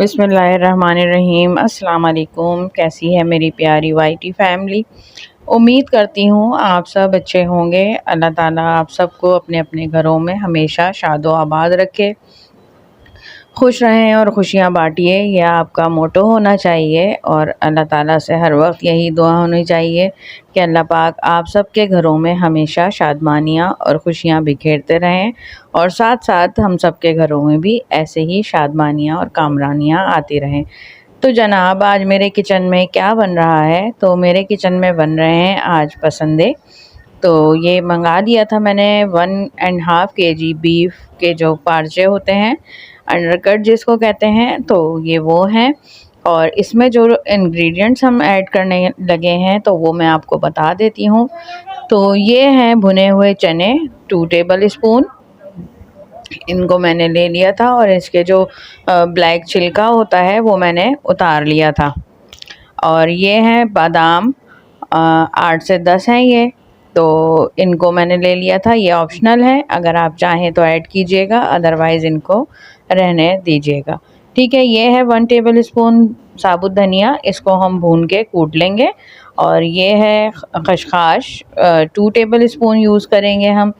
बिस्मिल्लाहिर्रहमानिर्रहीम। अस्सलाम वालेकुम। कैसी है मेरी प्यारी वाईटी फैमिली। उम्मीद करती हूँ आप सब अच्छे होंगे। अल्लाह ताला आप सबको अपने अपने घरों में हमेशा शादो आबाद रखे, खुश रहें और खुशियाँ बांटिए। यह आपका मोटो होना चाहिए और अल्लाह ताला से हर वक्त यही दुआ होनी चाहिए कि अल्लाह पाक आप सबके घरों में हमेशा शादमानियाँ और खुशियाँ बिखेरते रहें और साथ साथ हम सबके घरों में भी ऐसे ही शादमानियाँ और कामरानियाँ आती रहें। तो जनाब, आज मेरे किचन में क्या बन रहा है? तो मेरे किचन में बन रहे हैं आज पसंदे। तो ये मंगा दिया था मैंने 1.5 केजी बीफ के जो पार्चे होते हैं, अंडरकट जिसको कहते हैं, तो ये वो हैं। और इसमें जो इंग्रेडिएंट्स हम ऐड करने लगे हैं तो वो मैं आपको बता देती हूँ। तो ये हैं भुने हुए चने 2 टेबल स्पून, इनको मैंने ले लिया था और इसके जो ब्लैक छिलका होता है वो मैंने उतार लिया था। और ये हैं बादाम, 8 से 10 हैं ये, तो इनको मैंने ले लिया था। ये ऑप्शनल है, अगर आप चाहें तो ऐड कीजिएगा, अदरवाइज़ इनको रहने दीजिएगा। ठीक है। ये है 1 टेबल स्पून साबुत धनिया, इसको हम भून के कूट लेंगे। और ये है खसखस, 2 टेबल स्पून यूज़ करेंगे हम।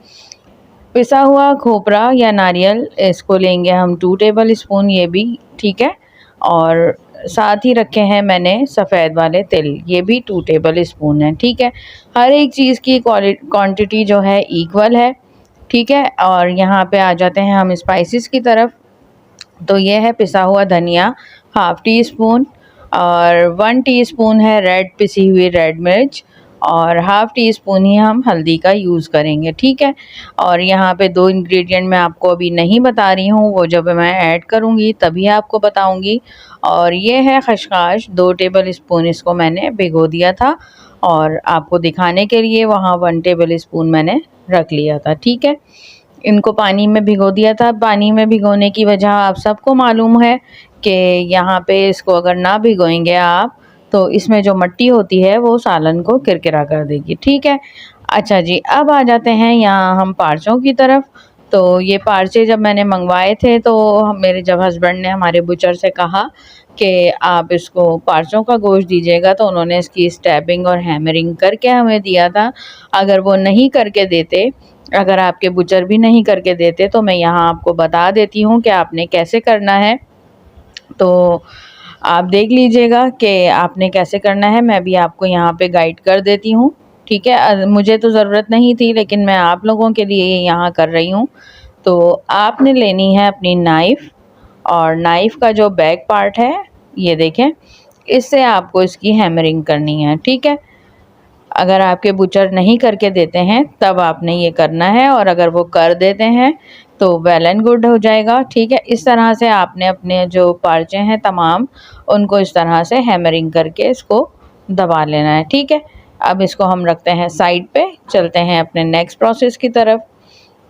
पिसा हुआ खोपरा या नारियल, इसको लेंगे हम 2 टेबल स्पून, ये भी ठीक है। और साथ ही रखे हैं मैंने सफ़ेद वाले तिल, ये भी 2 टेबल स्पून है। ठीक है। हर एक चीज़ की क्वांटिटी जो है इक्वल है। ठीक है। और यहाँ पे आ जाते हैं हम स्पाइसेस की तरफ। तो ये है पिसा हुआ धनिया 1/2 टी स्पून, और 1 टीस्पून है रेड पिसी हुई रेड मिर्च, और 1/2 टी स्पून ही हम हल्दी का यूज़ करेंगे। ठीक है। और यहाँ पे 2 इंग्रेडिएंट मैं आपको अभी नहीं बता रही हूँ, वो जब मैं ऐड करूँगी तभी आपको बताऊँगी। और ये है खसखस 2 टेबल स्पून, इसको मैंने भिगो दिया था और आपको दिखाने के लिए वहाँ 1 टेबल स्पून मैंने रख लिया था। ठीक है। इनको पानी में भिगो दिया था। पानी में भिगोने की वजह आप सबको मालूम है कि यहाँ पे इसको अगर ना भिगोएंगे आप तो इसमें जो मिट्टी होती है वो सालन को किरकिरा कर देगी। ठीक है। अच्छा जी, अब आ जाते हैं यहाँ हम पार्चों की तरफ। तो ये पार्चे जब मैंने मंगवाए थे तो मेरे जब हस्बैंड ने हमारे बुचर से कहा कि आप इसको पार्चों का गोश्त दीजिएगा, तो उन्होंने इसकी स्टैबिंग और हैमरिंग करके हमें दिया था। अगर वो नहीं करके देते, अगर आपके बुचर भी नहीं करके देते, तो मैं यहाँ आपको बता देती हूँ कि आपने कैसे करना है। तो आप देख लीजिएगा कि आपने कैसे करना है, मैं भी आपको यहाँ पे गाइड कर देती हूँ। ठीक है। मुझे तो ज़रूरत नहीं थी, लेकिन मैं आप लोगों के लिए यहाँ कर रही हूँ। तो आपने लेनी है अपनी नाइफ़, और नाइफ़ का जो बैक पार्ट है ये देखें, इससे आपको इसकी हैमरिंग करनी है। ठीक है। अगर आपके बुचर नहीं करके देते हैं तब आपने ये करना है, और अगर वो कर देते हैं तो वेल एंड गुड हो जाएगा। ठीक है। इस तरह से आपने अपने जो पार्चे हैं तमाम, उनको इस तरह से हैमरिंग करके इसको दबा लेना है। ठीक है। अब इसको हम रखते हैं साइड पे, चलते हैं अपने नेक्स्ट प्रोसेस की तरफ।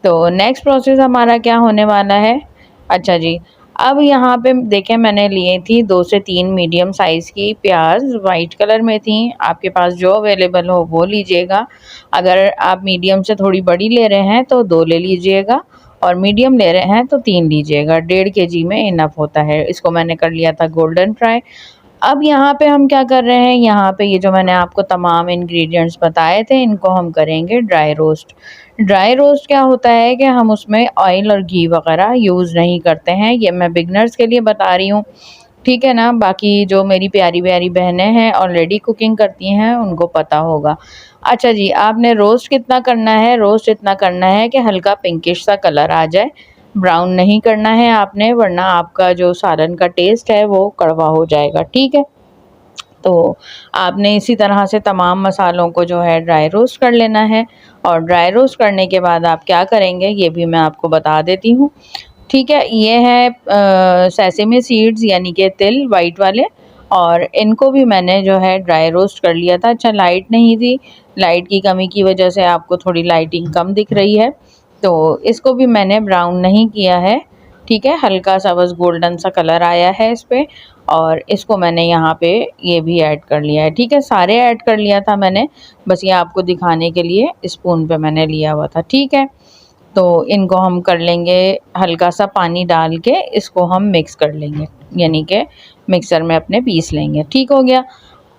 तो नेक्स्ट प्रोसेस हमारा क्या होने वाला है? अच्छा जी, अब यहाँ पे देखें, मैंने लिए थी 2 से 3 मीडियम साइज़ की प्याज, वाइट कलर में थी। आपके पास जो अवेलेबल हो वो लीजिएगा। अगर आप मीडियम से थोड़ी बड़ी ले रहे हैं तो 2 ले लीजिएगा, और मीडियम ले रहे हैं तो 3 लीजिएगा। 1.5 केजी में इनफ होता है। इसको मैंने कर लिया था गोल्डन फ्राई। अब यहाँ पे हम क्या कर रहे हैं, यहाँ पे ये जो मैंने आपको तमाम इंग्रेडिएंट्स बताए थे, इनको हम करेंगे ड्राई रोस्ट। ड्राई रोस्ट क्या होता है कि हम उसमें ऑयल और घी वगैरह यूज़ नहीं करते हैं। ये मैं बिगनर्स के लिए बता रही हूँ। ठीक है ना। बाकी जो मेरी प्यारी प्यारी बहनें हैं, ऑलरेडी कुकिंग करती हैं, उनको पता होगा। अच्छा जी, आपने रोस्ट कितना करना है? रोस्ट इतना करना है कि हल्का पिंकिश सा कलर आ जाए, ब्राउन नहीं करना है आपने, वरना आपका जो सालन का टेस्ट है वो कड़वा हो जाएगा। ठीक है। तो आपने इसी तरह से तमाम मसालों को जो है ड्राई रोस्ट कर लेना है, और ड्राई रोस्ट करने के बाद आप क्या करेंगे ये भी मैं आपको बता देती हूँ। ठीक है। ये है सेसेमी सीड्स, यानी कि तिल वाइट वाले, और इनको भी मैंने जो है ड्राई रोस्ट कर लिया था। अच्छा, लाइट नहीं थी, लाइट की कमी की वजह से आपको थोड़ी लाइटिंग कम दिख रही है। तो इसको भी मैंने ब्राउन नहीं किया है। ठीक है। हल्का सा बस गोल्डन सा कलर आया है इस पे, और इसको मैंने यहाँ पे ये भी ऐड कर लिया है। ठीक है। सारे ऐड कर लिया था मैंने, बस ये आपको दिखाने के लिए स्पून पे मैंने लिया हुआ था। ठीक है। तो इनको हम कर लेंगे, हल्का सा पानी डाल के इसको हम मिक्स कर लेंगे, यानी कि मिक्सर में अपने पीस लेंगे। ठीक हो गया।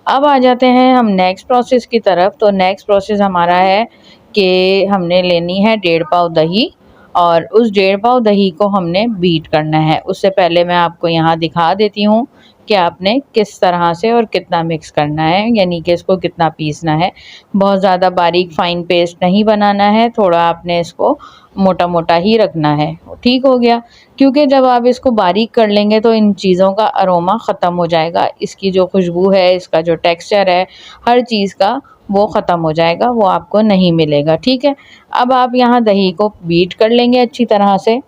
अब आ जाते हैं हम नेक्स्ट प्रोसेस की तरफ। तो नेक्स्ट प्रोसेस हमारा है कि हमने लेनी है 1.5 पाव दही, और उस 1.5 पाव दही को हमने बीट करना है। उससे पहले मैं आपको यहाँ दिखा देती हूँ कि आपने किस तरह से और कितना मिक्स करना है, यानी कि इसको कितना पीसना है। बहुत ज़्यादा बारीक फाइन पेस्ट नहीं बनाना है, थोड़ा आपने इसको मोटा मोटा ही रखना है। ठीक हो गया। क्योंकि जब आप इसको बारीक कर लेंगे तो इन चीज़ों का अरोमा ख़त्म हो जाएगा, इसकी जो खुशबू है, इसका जो टेक्सचर है, हर चीज़ का वो ख़त्म हो जाएगा, वो आपको नहीं मिलेगा। ठीक है। अब आप यहाँ दही को बीट कर लेंगे अच्छी तरह से।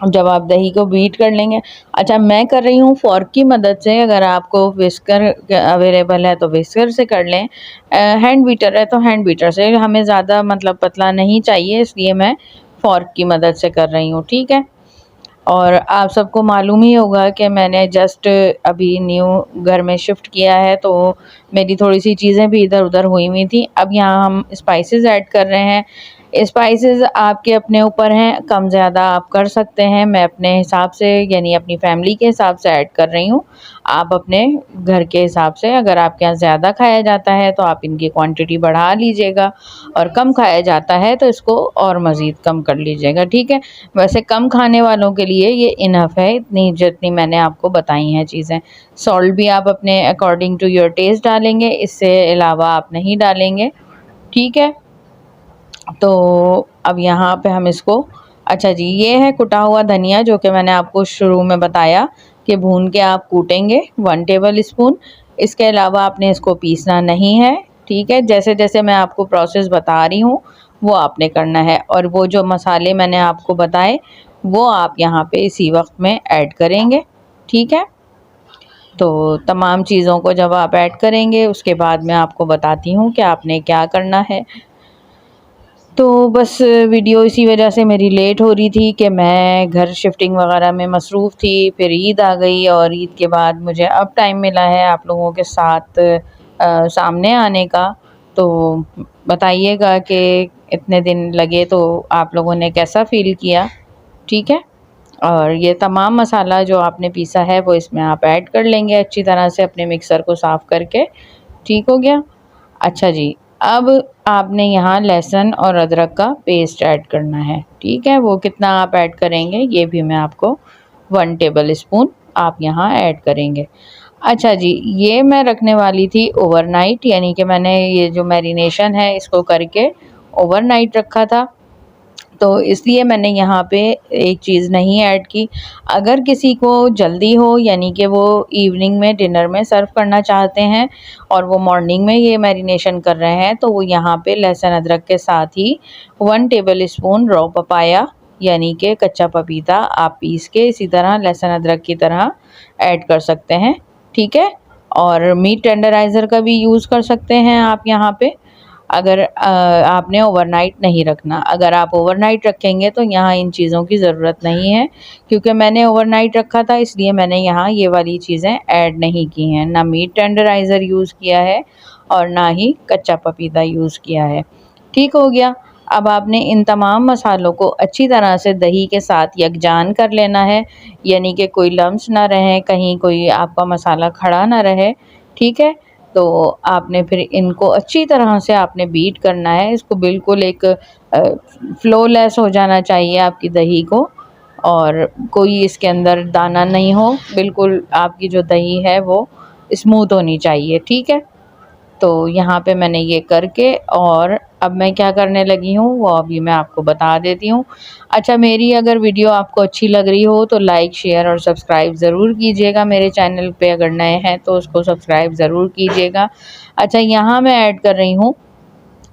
जब आप दही को बीट कर लेंगे, अच्छा मैं कर रही हूँ फ़ोर्क की मदद से, अगर आपको विस्कर अवेलेबल है तो विस्कर से कर लें, हैंड बीटर है तो हैंड बीटर से। हमें ज़्यादा मतलब पतला नहीं चाहिए, इसलिए मैं फ़ोर्क की मदद से कर रही हूँ। ठीक है। और आप सबको मालूम ही होगा कि मैंने जस्ट अभी न्यू घर में शिफ्ट किया है, तो मेरी थोड़ी सी चीज़ें भी इधर उधर हुई हुई थी। अब यहाँ हम स्पाइसेस ऐड कर रहे हैं। स्पाइसेस आपके अपने ऊपर हैं, कम ज़्यादा आप कर सकते हैं। मैं अपने हिसाब से, यानी अपनी फैमिली के हिसाब से ऐड कर रही हूँ। आप अपने घर के हिसाब से, अगर आपके यहाँ ज़्यादा खाया जाता है तो आप इनकी क्वांटिटी बढ़ा लीजिएगा, और कम खाया जाता है तो इसको और मज़ीद कम कर लीजिएगा। ठीक है। वैसे कम खाने वालों के लिए ये इनफ है, इतनी जितनी मैंने आपको बताई हैं चीज़ें। सॉल्ट भी आप अपने अकॉर्डिंग टू योर टेस्ट डालेंगे, इससे अलावा आप नहीं डालेंगे। ठीक है। तो अब यहाँ पे हम इसको, अच्छा जी, ये है कुटा हुआ धनिया, जो कि मैंने आपको शुरू में बताया कि भून के आप कूटेंगे 1 टेबल स्पून। इसके अलावा आपने इसको पीसना नहीं है। ठीक है। जैसे जैसे मैं आपको प्रोसेस बता रही हूँ वो आपने करना है, और वो जो मसाले मैंने आपको बताए वो आप यहाँ पे इसी वक्त में ऐड करेंगे। ठीक है। तो तमाम चीज़ों को जब आप ऐड करेंगे उसके बाद मैं आपको बताती हूँ कि आपने क्या करना है। तो बस वीडियो इसी वजह से मेरी लेट हो रही थी कि मैं घर शिफ्टिंग वगैरह में मसरूफ़ थी, फिर ईद आ गई, और ईद के बाद मुझे अब टाइम मिला है आप लोगों के साथ सामने आने का। तो बताइएगा कि इतने दिन लगे तो आप लोगों ने कैसा फ़ील किया। ठीक है। और ये तमाम मसाला जो आपने पीसा है वो इसमें आप ऐड कर लेंगे अच्छी तरह से अपने मिक्सर को साफ़ करके। ठीक हो गया। अच्छा जी, अब आपने यहाँ लहसुन और अदरक का पेस्ट ऐड करना है। ठीक है। वो कितना आप ऐड करेंगे ये भी मैं आपको 1 टेबल स्पून आप यहाँ ऐड करेंगे। अच्छा जी, ये मैं रखने वाली थी ओवरनाइट, यानी कि मैंने ये जो मैरिनेशन है इसको करके ओवरनाइट रखा था, तो इसलिए मैंने यहाँ पे एक चीज़ नहीं ऐड की। अगर किसी को जल्दी हो, यानी कि वो इवनिंग में डिनर में सर्व करना चाहते हैं और वो मॉर्निंग में ये मैरिनेशन कर रहे हैं, तो वो यहाँ पे लहसुन अदरक के साथ ही 1 टेबल स्पून रॉ पपाया, यानी कि कच्चा पपीता, आप पीस के इसी तरह लहसुन अदरक की तरह ऐड कर सकते हैं। ठीक है। और मीट टेंडराइज़र का भी यूज़ कर सकते हैं आप यहाँ पे, अगर आपने ओवरनाइट नहीं रखना। अगर आप ओवरनाइट रखेंगे तो यहाँ इन चीज़ों की ज़रूरत नहीं है, क्योंकि मैंने ओवरनाइट रखा था इसलिए मैंने यहाँ ये वाली चीज़ें ऐड नहीं की हैं। ना मीट टेंडराइज़र यूज़ किया है और ना ही कच्चा पपीता यूज़ किया है। ठीक हो गया। अब आपने इन तमाम मसालों को अच्छी तरह से दही के साथ यकजान कर लेना है, यानी कि कोई लम्स ना रहे, कहीं कोई आपका मसाला खड़ा ना रहे। ठीक है। तो आपने फिर इनको अच्छी तरह से आपने बीट करना है, इसको बिल्कुल एक फ्लोलेस हो जाना चाहिए आपकी दही को, और कोई इसके अंदर दाना नहीं हो, बिल्कुल आपकी जो दही है वो स्मूथ होनी चाहिए। ठीक है। तो यहाँ पे मैंने ये करके, और अब मैं क्या करने लगी हूँ वो अभी मैं आपको बता देती हूँ। अच्छा, मेरी अगर वीडियो आपको अच्छी लग रही हो तो लाइक, शेयर और सब्सक्राइब ज़रूर कीजिएगा। मेरे चैनल पे अगर नए हैं तो उसको सब्सक्राइब ज़रूर कीजिएगा। अच्छा, यहाँ मैं ऐड कर रही हूँ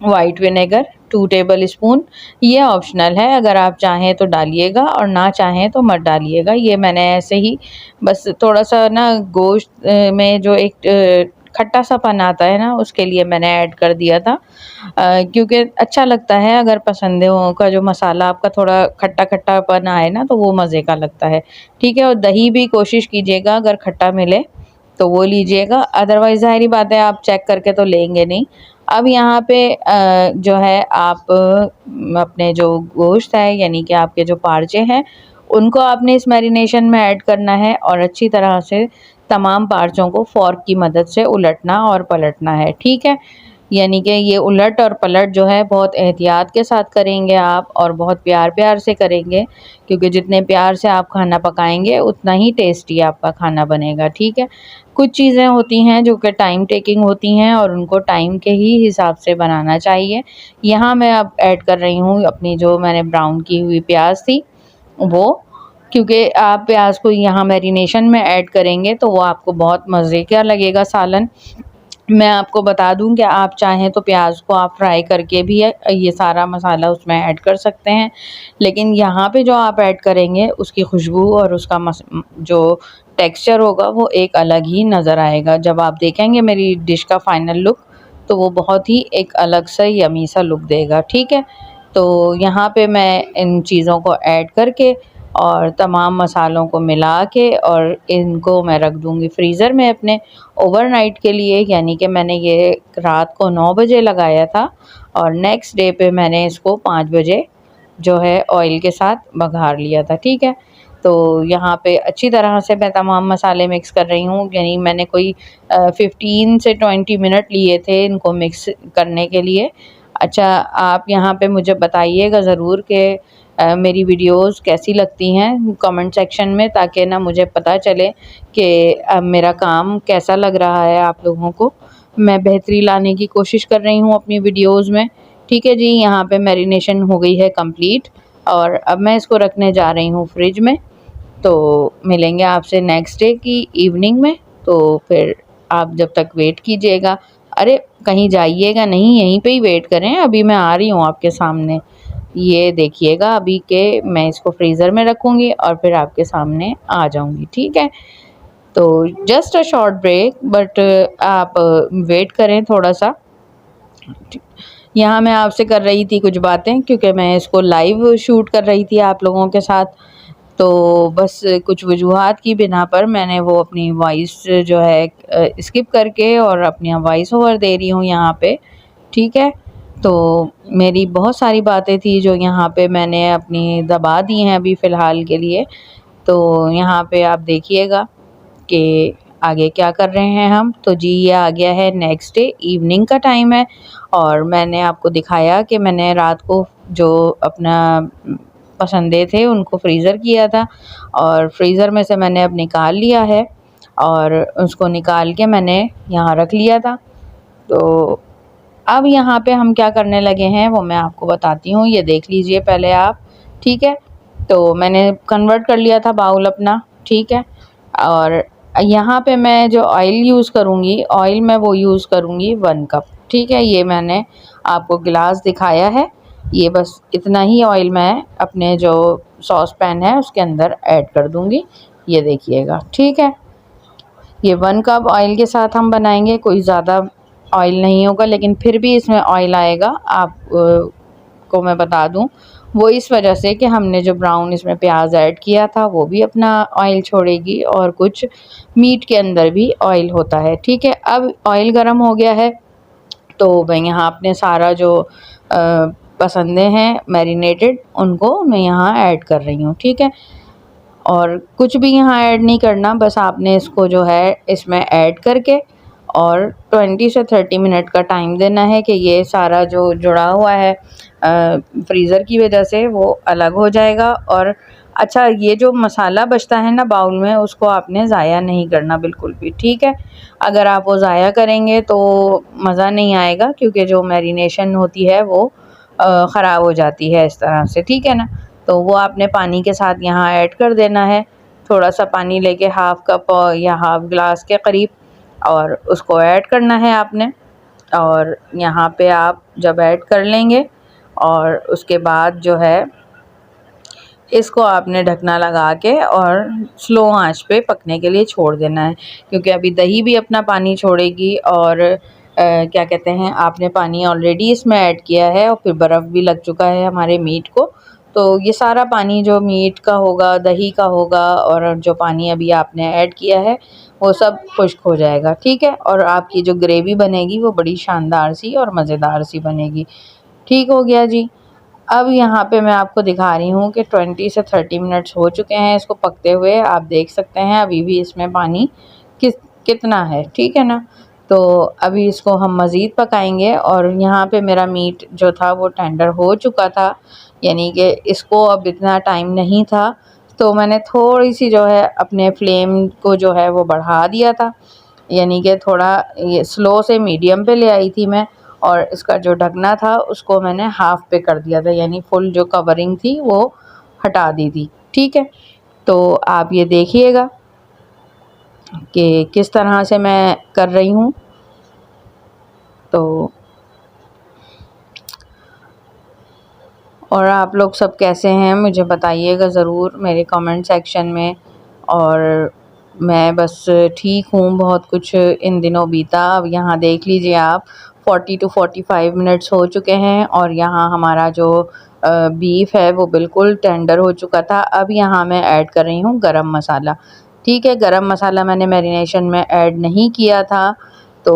वाइट विनेगर 2 टेबल स्पून। ये ऑप्शनल है, अगर आप चाहें तो डालिएगा और ना चाहें तो मत डालिएगा। ये मैंने ऐसे ही बस थोड़ा सा ना गोश्त में जो एक खट्टा सा पन आता है ना, उसके लिए मैंने ऐड कर दिया था, क्योंकि अच्छा लगता है अगर पसंदों का जो मसाला आपका थोड़ा खट्टा खट्टापन आए ना तो वो मज़े का लगता है। ठीक है। और दही भी कोशिश कीजिएगा अगर खट्टा मिले तो वो लीजिएगा, अदरवाइज़ ज़ाहिर बात है आप चेक करके तो लेंगे नहीं, अब यहाँ पे जो है आप अपने जो गोश्त है यानी कि आपके जो पार्चे हैं उनको आपने इस मैरिनेशन में ऐड करना है और अच्छी तरह से तमाम पार्चों को फ़ोर्क की मदद से उलटना और पलटना है, ठीक है। यानी कि ये उलट और पलट जो है बहुत एहतियात के साथ करेंगे आप और बहुत प्यार-प्यार से करेंगे, क्योंकि जितने प्यार से आप खाना पकाएँगे उतना ही टेस्टी आपका खाना बनेगा, ठीक है। कुछ चीज़ें होती हैं जो कि टाइम टेकिंग होती हैं और उनको टाइम के ही हिसाब से बनाना चाहिए। यहाँ मैं अब ऐड कर रही हूँ अपनी जो मैंने ब्राउन की हुई प्याज़ थी वो, क्योंकि आप प्याज़ को यहाँ मैरिनेशन में ऐड करेंगे तो वो आपको बहुत मज़े का लगेगा सालन। मैं आपको बता दूं कि आप चाहें तो प्याज को आप फ्राई करके भी ये सारा मसाला उसमें ऐड कर सकते हैं, लेकिन यहाँ पे जो आप ऐड करेंगे उसकी खुशबू और उसका जो टेक्सचर होगा वो एक अलग ही नज़र आएगा। जब आप देखेंगे मेरी डिश का फाइनल लुक तो वो बहुत ही एक अलग सा यमी सा लुक देगा, ठीक है। तो यहाँ पे मैं इन चीज़ों को ऐड करके और तमाम मसालों को मिला के और इनको मैं रख दूँगी फ्रीज़र में अपने ओवरनाइट के लिए, यानी कि मैंने ये रात को 9 बजे लगाया था और नेक्स्ट डे पे मैंने इसको 5 बजे जो है ऑयल के साथ बघार लिया था, ठीक है। तो यहाँ पे अच्छी तरह से मैं तमाम मसाले मिक्स कर रही हूँ, यानी मैंने कोई 15 से 20 मिनट लिए थे इनको मिक्स करने के लिए। अच्छा, आप यहाँ पे मुझे बताइएगा ज़रूर कि मेरी वीडियोस कैसी लगती हैं कमेंट सेक्शन में, ताकि ना मुझे पता चले कि मेरा काम कैसा लग रहा है आप लोगों को। मैं बेहतरी लाने की कोशिश कर रही हूँ अपनी वीडियोस में, ठीक है जी। यहाँ पे मैरिनेशन हो गई है कंप्लीट और अब मैं इसको रखने जा रही हूँ फ्रिज में। तो मिलेंगे आपसे नेक्स्ट डे की इवनिंग में, तो फिर आप जब तक वेट कीजिएगा। अरे कहीं जाइएगा नहीं, यहीं पे ही वेट करें, अभी मैं आ रही हूँ आपके सामने। ये देखिएगा अभी के मैं इसको फ्रीज़र में रखूँगी और फिर आपके सामने आ जाऊँगी, ठीक है। तो just a short break, but आप वेट करें थोड़ा सा। यहाँ मैं आपसे कर रही थी कुछ बातें, क्योंकि मैं इसको लाइव शूट कर रही थी आप लोगों के साथ। तो बस कुछ वजूहात की बिना पर मैंने वो अपनी वॉइस जो है स्किप करके और अपनी वॉइस ओवर दे रही हूँ यहाँ पे, ठीक है। तो मेरी बहुत सारी बातें थी जो यहाँ पे मैंने अपनी दबा दी हैं अभी फ़िलहाल के लिए। तो यहाँ पे आप देखिएगा कि आगे क्या कर रहे हैं हम। तो जी ये आ गया है नेक्स्ट डे, इवनिंग का टाइम है और मैंने आपको दिखाया कि मैंने रात को जो अपना पसंदे थे उनको फ्रीज़र किया था और फ्रीज़र में से मैंने अब निकाल लिया है और उसको निकाल के मैंने यहाँ रख लिया था। तो अब यहाँ पे हम क्या करने लगे हैं वो मैं आपको बताती हूँ, ये देख लीजिए पहले आप, ठीक है। तो मैंने कन्वर्ट कर लिया था बाउल अपना, ठीक है। और यहाँ पे मैं जो ऑयल यूज़ करूँगी, ऑयल मैं वो यूज़ करूँगी 1 कप, ठीक है। ये मैंने आपको गिलास दिखाया है, ये बस इतना ही ऑयल मैं अपने जो सॉस पैन है उसके अंदर ऐड कर दूँगी, ये देखिएगा, ठीक है। ये 1 कप ऑयल के साथ हम बनाएंगे, कोई ज़्यादा ऑयल नहीं होगा, लेकिन फिर भी इसमें ऑयल आएगा। आप को मैं बता दूं, वो इस वजह से कि हमने जो ब्राउन इसमें प्याज ऐड किया था वो भी अपना ऑयल छोड़ेगी और कुछ मीट के अंदर भी ऑयल होता है, ठीक है। अब ऑयल गर्म हो गया है तो मैं यहाँ अपने सारा जो पसंदे हैं मैरिनेटेड उनको मैं यहाँ ऐड कर रही हूँ, ठीक है। और कुछ भी यहाँ ऐड नहीं करना, बस आपने इसको जो है इसमें ऐड करके और 20 से 30 मिनट का टाइम देना है कि ये सारा जो जुड़ा हुआ है फ्रीज़र की वजह से वो अलग हो जाएगा। और अच्छा, ये जो मसाला बचता है ना बाउल में, उसको आपने ज़ाया नहीं करना बिल्कुल भी, ठीक है। अगर आप वो ज़ाया करेंगे तो मज़ा नहीं आएगा, क्योंकि जो मैरिनेशन होती है वो ख़राब हो जाती है इस तरह से, ठीक है ना। तो वो आपने पानी के साथ यहाँ ऐड कर देना है, थोड़ा सा पानी लेके हाफ़ कप या हाफ़ ग्लास के करीब, और उसको ऐड करना है आपने। और यहाँ पे आप जब ऐड कर लेंगे और उसके बाद जो है इसको आपने ढकना लगा के और स्लो आंच पे पकने के लिए छोड़ देना है, क्योंकि अभी दही भी अपना पानी छोड़ेगी और क्या कहते हैं, आपने पानी ऑलरेडी इसमें ऐड किया है और फिर बर्फ़ भी लग चुका है हमारे मीट को। तो ये सारा पानी जो मीट का होगा, दही का होगा और जो पानी अभी आपने ऐड किया है वो सब खुश्क हो जाएगा। ठीक है, और आपकी जो ग्रेवी बनेगी वो बड़ी शानदार सी और मज़ेदार सी बनेगी। ठीक हो गया जी। अब यहाँ पे मैं आपको दिखा रही हूँ कि 20 से 30 मिनट्स हो चुके हैं इसको पकते हुए। आप देख सकते हैं अभी भी इसमें पानी कितना है। ठीक है ना, तो अभी इसको हम मज़ीद पकाएंगे। और यहाँ पे मेरा मीट जो था वो टेंडर हो चुका था, यानी कि इसको अब इतना टाइम नहीं था, तो मैंने थोड़ी सी जो है अपने फ्लेम को जो है वो बढ़ा दिया था, यानी कि थोड़ा ये स्लो से मीडियम पे ले आई थी मैं। और इसका जो ढकना था उसको मैंने हाफ़ पे कर दिया था, यानी फुल जो कवरिंग थी वो हटा दी थी। ठीक है, तो आप ये देखिएगा कि किस तरह से मैं कर रही हूँ। तो और आप लोग सब कैसे हैं मुझे बताइएगा ज़रूर मेरे कमेंट सेक्शन में। और मैं बस ठीक हूँ, बहुत कुछ इन दिनों बीता। अब यहाँ देख लीजिए आप 40 टू 45 मिनट्स हो चुके हैं और यहाँ हमारा जो बीफ है वो बिल्कुल टेंडर हो चुका था। अब यहाँ मैं ऐड कर रही हूँ गरम मसाला। ठीक है, गरम मसाला मैंने मैरिनेशन में ऐड नहीं किया था, तो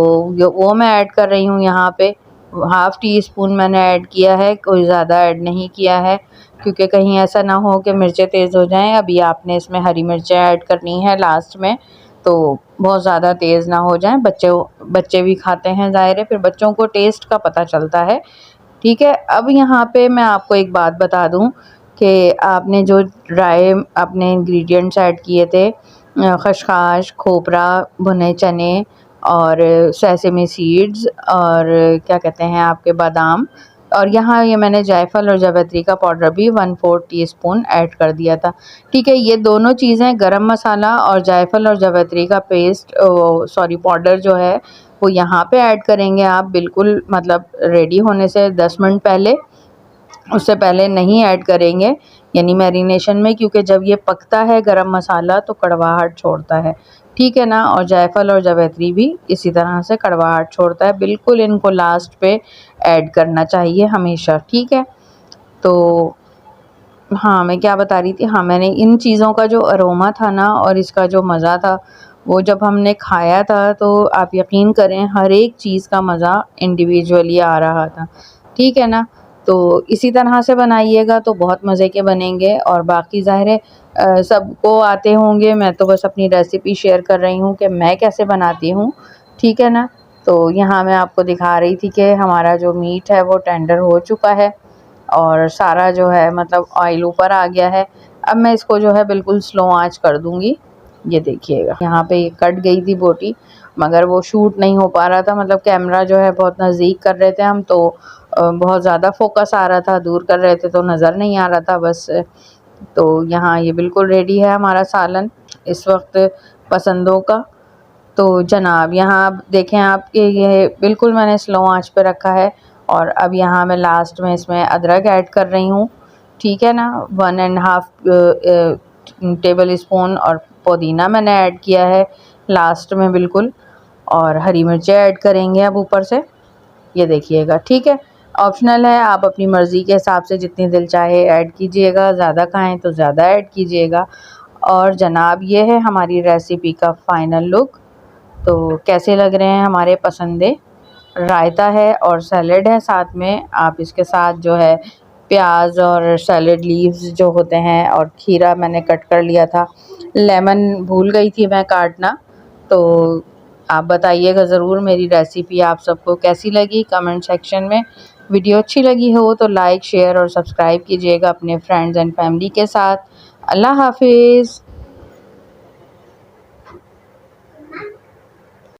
वो मैं ऐड कर रही हूँ यहाँ पे। हाफ़ टी स्पून मैंने ऐड किया है, कोई ज़्यादा ऐड नहीं किया है, क्योंकि कहीं ऐसा ना हो कि मिर्चें तेज़ हो जाएं। अभी आपने इसमें हरी मिर्चें ऐड करनी है लास्ट में, तो बहुत ज़्यादा तेज़ ना हो जाएं। बच्चे भी खाते हैं, ज़ाहिर है फिर बच्चों को टेस्ट का पता चलता है। ठीक है, अब यहाँ पे मैं आपको एक बात बता दूँ कि आपने जो ड्राई अपने इंग्रेडिएंट्स ऐड किए थे, खसखस, खोपरा, भुने चने और सेसमी सीड्स और क्या कहते हैं आपके बादाम, और यहाँ ये मैंने जायफल और जावित्री का पाउडर भी 1/4 टीस्पून ऐड कर दिया था। ठीक है, ये दोनों चीज़ें गरम मसाला और जायफल और जावित्री का पेस्ट पाउडर जो है वो यहाँ पे ऐड करेंगे आप, बिल्कुल मतलब रेडी होने से 10 मिनट पहले, उससे पहले नहीं ऐड करेंगे, यानी मैरिनेशन में, क्योंकि जब ये पकता है गरम मसाला तो कड़वाहट छोड़ता है। ठीक है ना, और जायफल और जावित्री भी इसी तरह से कड़वाहट छोड़ता है। बिल्कुल इनको लास्ट पे ऐड करना चाहिए हमेशा। ठीक है, तो हाँ, मैं क्या बता रही थी, हाँ, मैंने इन चीज़ों का जो अरोमा था ना और इसका जो मज़ा था, वो जब हमने खाया था तो आप यकीन करें हर एक चीज़ का मज़ा इंडिविजुअली आ रहा था। ठीक है ना, तो इसी तरह से बनाइएगा तो बहुत मज़े के बनेंगे। और बाकी ज़ाहिर है सबको आते होंगे, मैं तो बस अपनी रेसिपी शेयर कर रही हूँ कि मैं कैसे बनाती हूँ। ठीक है ना, तो यहाँ मैं आपको दिखा रही थी कि हमारा जो मीट है वो टेंडर हो चुका है और सारा जो है मतलब ऑयल ऊपर आ गया है। अब मैं इसको जो है बिल्कुल स्लो आंच कर दूंगी। ये देखिएगा, यहाँ पे ये कट गई थी बोटी, मगर वो शूट नहीं हो पा रहा था, मतलब कैमरा जो है बहुत नज़दीक कर रहे थे हम, तो बहुत ज़्यादा फोकस आ रहा था, दूर कर रहे थे तो नज़र नहीं आ रहा था बस। तो यहाँ ये बिल्कुल रेडी है हमारा सालन इस वक्त पसंदों का। तो जनाब यहाँ आप देखें आपके ये बिल्कुल मैंने स्लो आंच पे रखा है। और अब यहाँ मैं लास्ट में इसमें अदरक ऐड कर रही हूँ। ठीक है ना, 1.5 टेबल स्पून, और पुदीना मैंने ऐड किया है लास्ट में बिल्कुल, और हरी मिर्चें ऐड करेंगे अब ऊपर से। ये देखिएगा, ठीक है, ऑप्शनल है, आप अपनी मर्ज़ी के हिसाब से जितनी दिल चाहे ऐड कीजिएगा, ज़्यादा खाएं तो ज़्यादा ऐड कीजिएगा। और जनाब ये है हमारी रेसिपी का फ़ाइनल लुक। तो कैसे लग रहे हैं हमारे पसंदे? रायता है और सैलेड है साथ में, आप इसके साथ जो है प्याज और सैलेड लीव्स जो होते हैं, और खीरा मैंने कट कर लिया था, लेमन भूल गई थी मैं काटना। तो आप बताइएगा ज़रूर मेरी रेसिपी आप सबको कैसी लगी कमेंट सेक्शन में। वीडियो अच्छी लगी हो तो लाइक, शेयर और सब्सक्राइब कीजिएगा अपने फ्रेंड्स एंड फैमिली के साथ। अल्लाह हाफिज़।